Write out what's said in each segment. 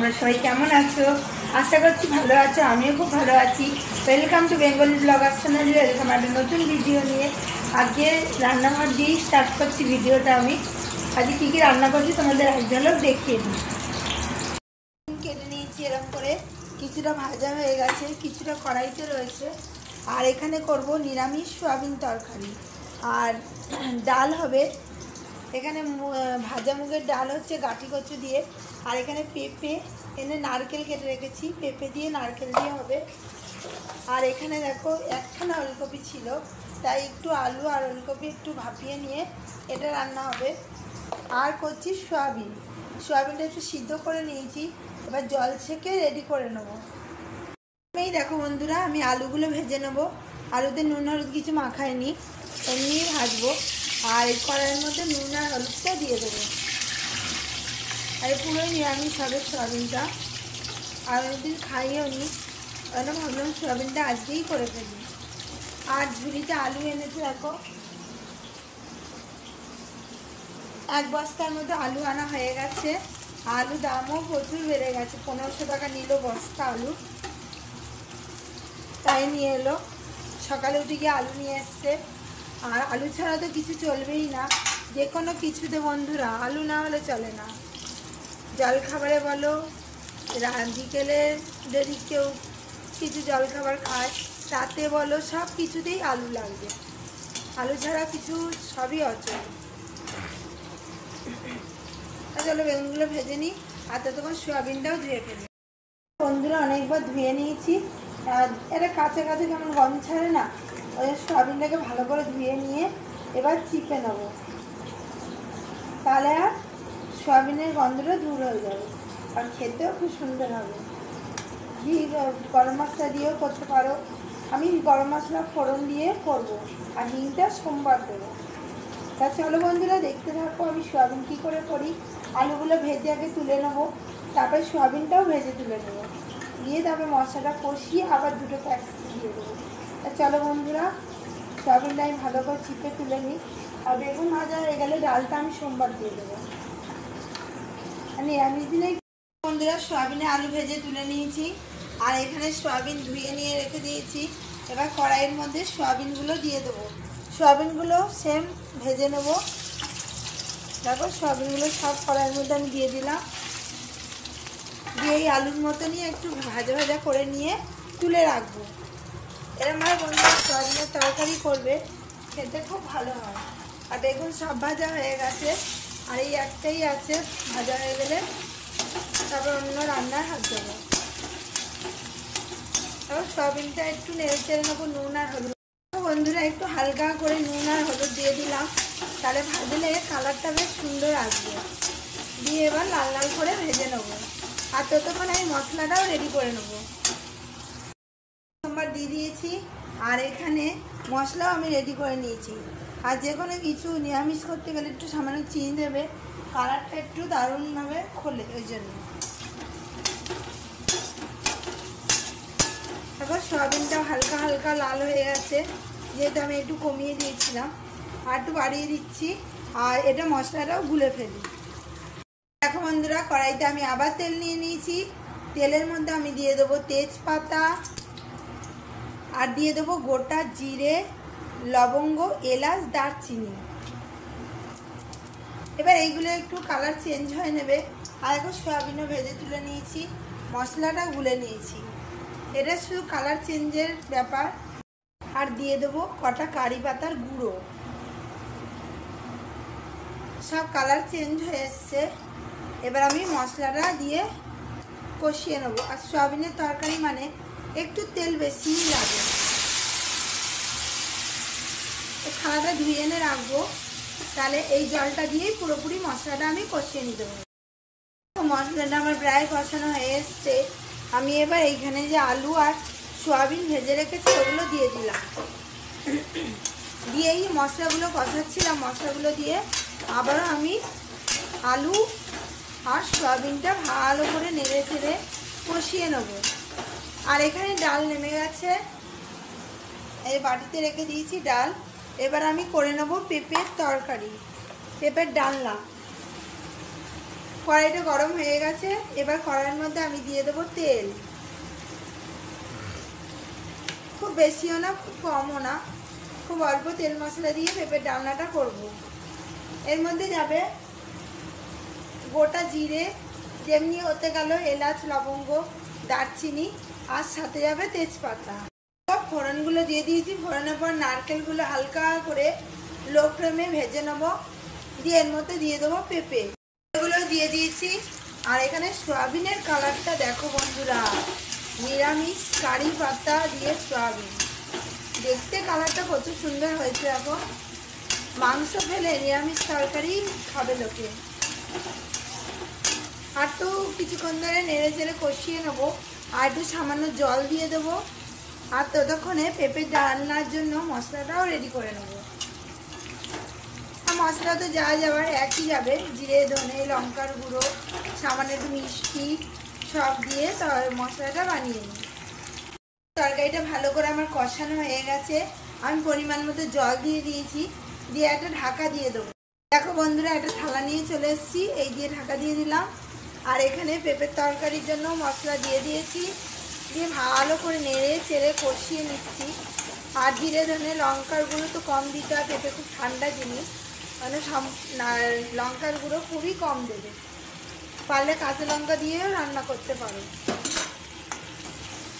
তোমরা সবাই কেমন আছো? আশা করছি ভালো আছো, আমিও খুব ভালো আছি। Welcome to Bengali blogger channel. Welcome একটা নতুন ভিডিও নিয়ে। আজকে রান্নাঘর দিয়েই স্টার্ট করছি ভিডিওটা। আমি আজকে কী কী রান্না করছি তোমাদের এক ঝলক দেখিয়ে দিই। কেটে নিয়েছি এরকম করে, কিছুটা ভাজা হয়ে গেছে, কিছুটা কড়াইতে রয়েছে। আর এখানে করব নিরামিষ সয়াবিন তরকারি, আর ডাল হবে। এখানে ভাজা মুগের ডাল হচ্ছে গাঁটি কচু দিয়ে। আর এখানে পেঁপে এনে নারকেল কেটে রেখেছি, পেঁপে দিয়ে নারকেল দিয়ে হবে। আর এখানে দেখো একখানা ওলকপি ছিল, তাই একটু আলু আর ওলকপি একটু ভাপিয়ে নিয়ে এটা রান্না হবে। আর করছি সয়াবিন, সয়াবিনটা একটু সিদ্ধ করে নিয়েছি, এবার জল ছেঁকে রেডি করে নেবো। এই দেখো বন্ধুরা, আমি আলুগুলো ভেজে নেবো। আলুতে নুন হলুদ কিছু মাখায়নি, এমনি ভাজবো। আর এই কড়াইয়ের মধ্যে নুন আর হলুদটা দিয়ে দেবো। আর পুরোই নিরামিষ হবে সয়াবিনটা, আর অনেকদিন খাইও নি, ওই ভাবলাম সয়াবিনটা আজকেই করে ফেলি। আর ঝুড়িতে আলু এনেছে দেখো, এক বস্তার মতো আলু আনা হয়ে গেছে। আলু দামও প্রচুর বেড়ে গেছে, 1500 টাকা নিল বস্তা আলু, তাই নিয়ে এলো। সকালে উঠে গিয়ে আলু নিয়ে এসছে। আর আলু ছাড়া তো কিছু চলবেই না, যে কোনো কিছুতে বন্ধুরা আলু না হলে চলে না। জলখাবারে বলো, বিকেলে যদি কেউ কিছু জলখাবার খায় তাতে বলো, সব কিছুতেই আলু লাগবে। আলু ছাড়া কিছু সবই অচল। চলো বেগুনগুলো ভেজে নিই, আর ততক্ষণ সোয়াবিনটাও ধুয়ে ফেলি। বন্ধুরা অনেকবার ধুয়ে নিয়েছি, এটা কাঁচা কাঁচা কেমন গন্ধ ছাড়ে না, ওই সোয়াবিনটাকে ভালো করে ধুয়ে নিয়ে এবার চিপে নেব, তাহলে আর সোয়াবিনের গন্ধটা দূর হয়ে যাবে, আর খেতেও খুব সুন্দর হবে। ঘি গরম মশলা দিয়েও করতে পারো, আমি গরম মশলা ফোড়ন দিয়ে করব, আর হিংটা সোমবার দেবো। তা চলো বন্ধুরা দেখতে থাকো আমি সোয়াবিন কী করে করি। আলুগুলো ভেজে আগে তুলে নেবো, তারপরে সোয়াবিনটাও ভেজে তুলে নেবো, দিয়ে তারপরে মশলাটা কষিয়ে আবার দুটো প্যাকেট দিয়ে দেবো। তা চলো বন্ধুরা, সোয়াবিনটা আমি ভালো করে চিপে তুলে নিই। আর বেগুন ভাজা হয়ে গেলে ডালটা আমি সোমবার দিয়ে দেবো। আর নিরামিষ দিনে বন্ধুরা সোয়াবিনে আলু ভেজে তুলে নিয়েছি, আর এখানে সোয়াবিন ধুয়ে নিয়ে রেখে দিয়েছি। এবার কড়াইয়ের মধ্যে সোয়াবিনগুলো দিয়ে দেবো। সোয়াবিনগুলো সেম ভেজে নেব। দেখো সোয়াবিনগুলো সব কড়াইয়ের মধ্যে আমি দিয়ে দিলাম, দিয়ে এই আলুর মতনই একটু ভাজা ভাজা করে নিয়ে তুলে রাখবো। এরকম ভাবে বন্ধুরা সোয়াবিনের তরকারি করবে, খেতে খুব ভালো হয়। আর বেগুন সব ভাজা হয়ে গেছে, আর এই একটাই আছে, ভাজা হয়ে গেলে তারপর অন্য রান্নায় হাত দেবো। তারপর সোয়াবিনটা একটু নেড়ে চেড়ে নেবো, নুন আর হলুদ। বন্ধুরা একটু হালকা করে নুন আর হলুদ দিয়ে দিলাম, তাহলে ভাজলে কালারটা বেশ সুন্দর আসবে। দিয়ে এবার লাল লাল করে ভেজে নেবো, আর ততক্ষণ আমি মশলাটাও রেডি করে নেবো। সোমবার দিয়ে দিয়েছি, আর এখানে মশলাও আমি রেডি করে নিয়েছি। আর যে কোনো কিছু নিরামিষ করতে গেলে একটু সামান্য চিনি দেবে, কালারটা একটু দারুণভাবে খোলে, ওই জন্য। তারপর সয়াবিনটাও হালকা হালকা লাল হয়ে গেছে, যেহেতু আমি একটু কমিয়ে দিয়েছিলাম, আর একটু বাড়িয়ে দিচ্ছি। আর এটা মশলাটাও গুলে ফেলি। দেখো বন্ধুরা, কড়াইতে আমি আবার তেল নিয়ে নিয়েছি। তেলের মধ্যে আমি দিয়ে দেবো তেজপাতা, আর দিয়ে দেবো গোটা জিরে, লবঙ্গ, এলাচ, দারচিনি। এবার এইগুলো একটু কালার চেঞ্জ হয়ে নেবে। আর এখন সয়াবিনও ভেজে তুলে নিয়েছি, মশলাটা গুলে নিয়েছি, এটা শুধু কালার চেঞ্জের ব্যাপার। আর দিয়ে দেবো কটা কারি পাতার গুঁড়ো। সব কালার চেঞ্জ হয়ে এসছে, এবার আমি মশলাটা দিয়ে কষিয়ে নেবো। আর সয়াবিনের তরকারি মানে একটু তেল বেশিই লাগে। থালাটা ধুয়ে এনে রাখবো, তাহলে এই জলটা দিয়েই পুরোপুরি মশলাটা আমি কষিয়ে নিতে পারবো। মশলাটা আমার প্রায় কষানো হয়ে এসছে। আমি এবার এইখানে যে আলু আর সোয়াবিন ভেজে রেখেছি ওগুলো দিয়ে দিলাম, দিয়ে এই মশলাগুলো কষাচ্ছিলাম, মশলাগুলো দিয়ে আবারও আমি আলু আর সোয়াবিনটা ভালো করে নেড়ে চেড়ে কষিয়ে নেব। আর এখানে ডাল নেমে গেছে, এই বাটিতে রেখে দিয়েছি ডাল। এবার আমি করে নেব পেঁপের তরকারি, পেঁপের ডালনা। কড়াইটা গরম হয়ে গেছে। এবার কড়াইয়ের মধ্যে আমি দিয়ে দেবো তেল। খুব বেশিও না, খুব কমও না, খুব অল্প তেল মশলা দিয়ে পেঁপের ডালনাটা করব। এর মধ্যে যাবে গোটা জিরে, যেমনি হতে গেল এলাচ, লবঙ্গ, দারচিনি, আর সাথে যাবে তেজপাতা। ফোড়নগুলো দিয়ে দিয়েছি। ফোড়নের পর নারকেলগুলো হালকা করে লো ফ্লেমে ভেজে নেব। দিয়ে এর মধ্যে দিয়ে দেবো পেঁপে, এগুলো দিয়ে দিয়েছি। আর এখানে সয়াবিনের কালারটা দেখো বন্ধুরা, নিরামিষ কারি পাতা দিয়ে সয়াবিন, দেখতে কালারটা কত সুন্দর হয়েছে। এখন মাংস ফেলে নিরামিষ তরকারি খাবে লোকে। আর তো কিছুক্ষণ ধরে নেড়ে চেড়ে কষিয়ে নেবো। আর একটু সামান্য জল দিয়ে দেবো। আর ততক্ষণে পেঁপে রান্নার জন্য মশলাটাও রেডি করে নেবো। আর মশলা তো যা যাবার একই যাবে, জিরে, ধনে, লঙ্কার গুঁড়ো, সামান্য একটু মিষ্টি সব দিয়ে মশলাটা বানিয়ে নিই। তরকারিটা ভালো করে আমার কষানো হয়ে গেছে। আমি পরিমাণ মতো জল দিয়ে দিয়েছি। দিয়ে একটা ঢাকা দিয়ে দেবো। দেখো বন্ধুরা, একটা থালা নিয়ে চলে এসেছি, এই দিয়ে ঢাকা দিয়ে দিলাম। আর এখানে পেঁপের তরকারির জন্য মশলা দিয়ে দিয়েছি। দিয়ে ভালো করে নেড়ে চেড়ে কষিয়ে নিচ্ছি। আর জিরে, ধনে, লঙ্কার গুঁড়ো তো কম দিতে হয়, পেঁপে খুব ঠান্ডা জিনিস, মানে লঙ্কার গুঁড়ো খুবই কম দেবে। পারলে কাঁচা লঙ্কা দিয়েও রান্না করতে পারো।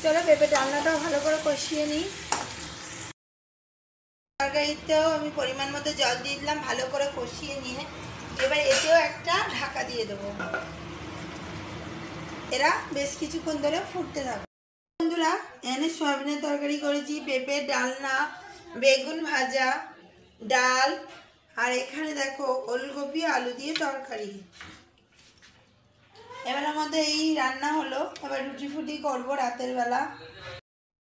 চলো পেঁপে রান্নাটাও ভালো করে কষিয়ে নিই। তরকারিতেও আমি পরিমাণ মতো জল দিয়ে দিলাম, ভালো করে কষিয়ে নিয়ে এবার এতেও একটা ঢাকা দিয়ে দেবো। এরা বেশ কিছুক্ষণ ধরে ফুটতে থাকবে। বন্ধুরা, এনে সয়াবিনের তরকারি করেছি, পেঁপের ডালনা, বেগুন ভাজা, ডাল, আর এখানে দেখো ওলকপি আলু দিয়ে তরকারি। এবার আমাদের এই রান্না হলো। এবার রুটি ফুটি করবো রাতের বেলা।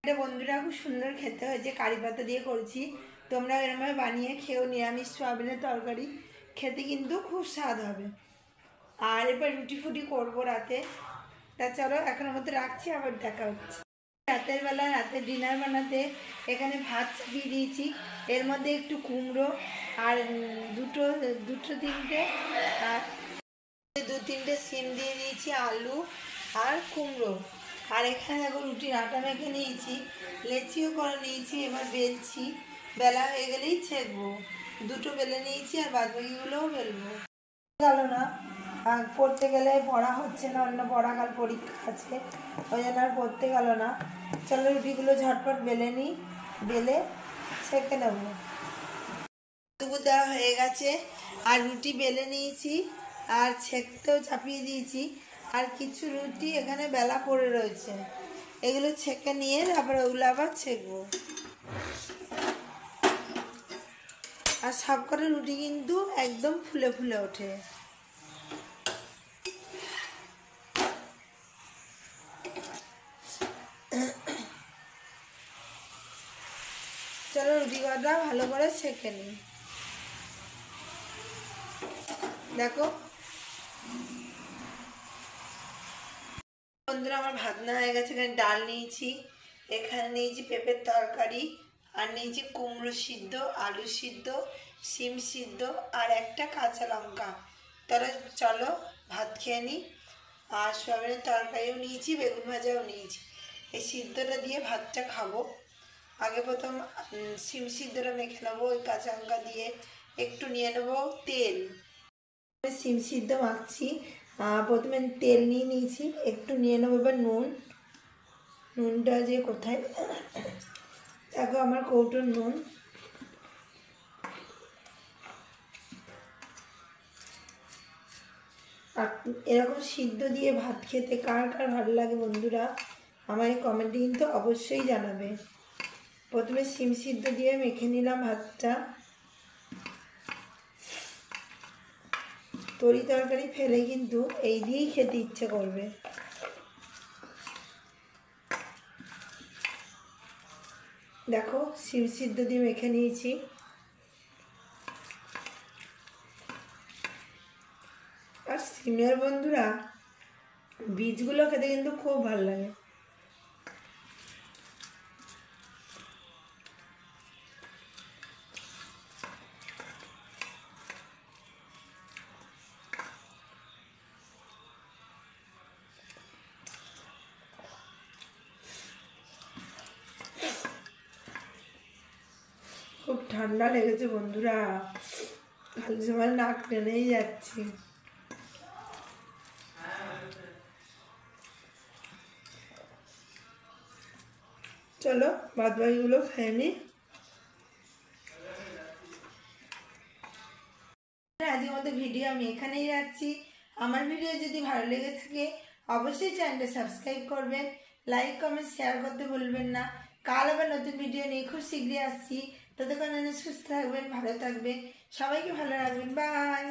এটা বন্ধুরা খুব সুন্দর খেতে হয়েছে, কারি পাতা দিয়ে করেছি। তোমরা এরমভাবে বানিয়ে খেও। নিরামিষ সয়াবিনের তরকারি খেতে কিন্তু খুব স্বাদ হবে। আর এবার রুটি ফুটি করবো রাতে। তা চলো এখনের মতো রাখছি, আবার দেখা হচ্ছে। রাতের বেলা রাতের ডিনার বানাতে এখানে ভাত চাপিয়ে দিয়েছি। এর মধ্যে একটু কুমড়ো আর দুটো তিনটে আর দু তিনটে সিম দিয়ে দিয়েছি, আলু আর কুমড়ো। আর এখানে দেখো রুটির আটা মেখে নিয়েছি, লেচিও করে নিয়েছি। এবার বেলছি, বেলা হয়ে গেলেই ছেঁকবো। দুটো বেলে নিয়েছি, আর বাদ বাকিগুলোও বেলবো। গেল না, পড়তে গেলে পড়া হচ্ছে না, অন্য পড়াকাল পরীক্ষা আছে, ওই জন্য আর পড়তে গেল না। চলো রুটিগুলো ঝটপট বেলে নিই, বেলে ছেঁকে নেবো। দুপুর দেওয়া হয়ে গেছে, আর রুটি বেলে নিয়েছি, আর ছেঁকতেও চাপিয়ে দিয়েছি। আর কিছু রুটি এখানে বেলা পড়ে রয়েছে, এগুলো ছেঁকে নিয়ে তারপরে ওগুলো আবার ছেঁকবো। আর সবকটা রুটি কিন্তু একদম ফুলে ফুলে ওঠে। চলো রুটি কটা ভালো করে ছেঁকে নিই। দেখো বন্ধুরা, আমার ভাতনা হয়ে গেছে। এখানে ডাল নিয়েছি, এখানে নিয়েছি পেঁপের তরকারি, আর নিয়েছি কুমড়ো সিদ্ধ, আলু সিদ্ধ, শিম সিদ্ধ, আর একটা কাঁচা লঙ্কা। তাহলে চলো ভাত খেয়ে নিই। আর সয়াবিনের তরকারিও নিয়েছি, বেগুন ভাজাও নিয়েছি। এই সিদ্ধটা দিয়ে ভাতটা খাবো। আগে প্রথম শিম সিদ্ধটা মেখে নেবো ওই কাঁচা লঙ্কা দিয়ে। একটু নিয়ে নেবো তেল, শিম সিদ্ধ মাখছি। প্রথমে তেল নিয়ে নিয়েছি, একটু নিয়ে নেবো এবার নুন। নুনটা যে কোথায়, দেখো আমার কৌটোর নুন। আর এরকম সিদ্ধ দিয়ে ভাত খেতে কার কার ভালো লাগে বন্ধুরা, আমার এই কমেন্টে কিন্তু অবশ্যই জানাবে। প্রথমে শিম সিদ্ধ দিয়ে মেখে নিলাম ভাতটা। তরি তরকারি ফেলে কিন্তু এই দিয়েই খেতে ইচ্ছে করবে। দেখো শিম সিদ্ধ দিয়ে মেখে নিয়েছি। আর সিমের বন্ধুরা বীজগুলো খেতে কিন্তু খুব ভালো লাগে। ঠান্ডা লেগেছে বন্ধুরা, খালি সময় নাক টেনেই যাচ্ছি। চলো বাদ বাকিগুলো খেয়ে নিই। আজকের মতো ভিডিও আমি এখানেই রাখছি। আমার ভিডিও যদি ভালো লেগে থাকে অবশ্যই চ্যানেলটা সাবস্ক্রাইব করবেন, লাইক কমেন্ট শেয়ার করতে ভুলবেন না। কাল আবার নতুন ভিডিও নিয়ে খুব শীঘ্রই আসছি। ততক্ষণ সুস্থ থাকবেন, ভালো থাকবেন, সবাইকে ভালো রাখবেন। বাই।